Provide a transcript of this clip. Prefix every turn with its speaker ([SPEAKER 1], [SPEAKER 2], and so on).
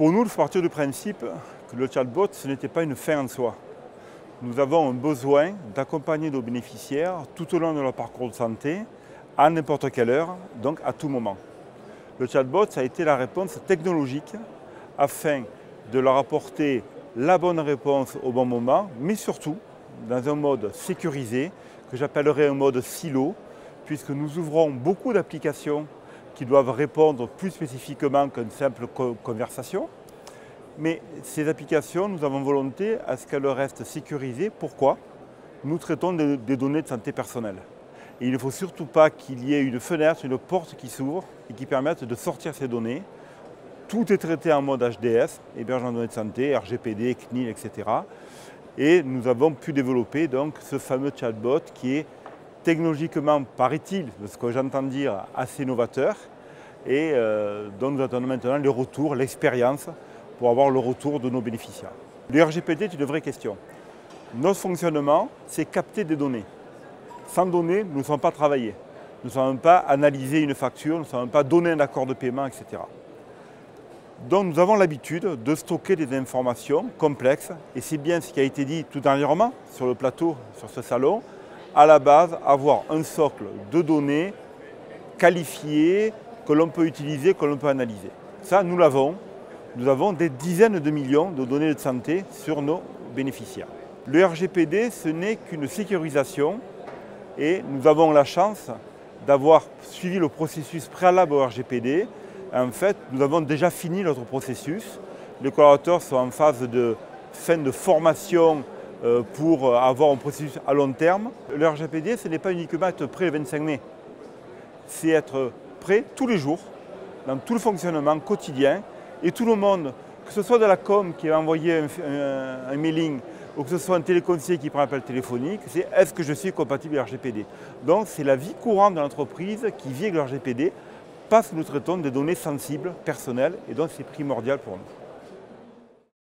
[SPEAKER 1] Pour nous, il faut partir du principe que le chatbot, ce n'était pas une fin en soi. Nous avons un besoin d'accompagner nos bénéficiaires tout au long de leur parcours de santé, à n'importe quelle heure, donc à tout moment. Le chatbot, ça a été la réponse technologique afin de leur apporter la bonne réponse au bon moment, mais surtout dans un mode sécurisé, que j'appellerais un mode silo, puisque nous ouvrons beaucoup d'applications qui doivent répondre plus spécifiquement qu'une simple conversation. Mais ces applications, nous avons volonté à ce qu'elles restent sécurisées. Pourquoi? Nous traitons des données de santé personnelle. Et il ne faut surtout pas qu'il y ait une fenêtre, une porte qui s'ouvre et qui permette de sortir ces données. Tout est traité en mode HDS, hébergement de données de santé, RGPD, CNIL, etc. Et nous avons pu développer donc ce fameux chatbot qui est technologiquement, paraît-il, de ce que j'entends dire, assez novateur et dont nous attendons maintenant les retours, l'expérience pour avoir le retour de nos bénéficiaires. Le RGPD est une vraie question. Notre fonctionnement, c'est capter des données. Sans données, nous ne sommes pas travaillés. Nous ne savons pas analyser une facture, nous ne savons pas donner un accord de paiement, etc. Donc nous avons l'habitude de stocker des informations complexes, et c'est bien ce qui a été dit tout dernièrement sur le plateau, sur ce salon, à la base, avoir un socle de données qualifiées que l'on peut utiliser, que l'on peut analyser. Ça, nous l'avons. Nous avons des dizaines de millions de données de santé sur nos bénéficiaires. Le RGPD, ce n'est qu'une sécurisation et nous avons la chance d'avoir suivi le processus préalable au RGPD. En fait, nous avons déjà fini notre processus. Les collaborateurs sont en phase de fin de formation pour avoir un processus à long terme. Le RGPD, ce n'est pas uniquement être prêt le 25 mai. C'est être prêt tous les jours, dans tout le fonctionnement quotidien. Et tout le monde, que ce soit de la com qui a envoyé un mailing ou que ce soit un téléconseiller qui prend un appel téléphonique, c'est est-ce que je suis compatible avec le RGPD? Donc c'est la vie courante de l'entreprise qui vit avec le RGPD parce que nous traitons des données sensibles, personnelles, et donc c'est primordial pour nous.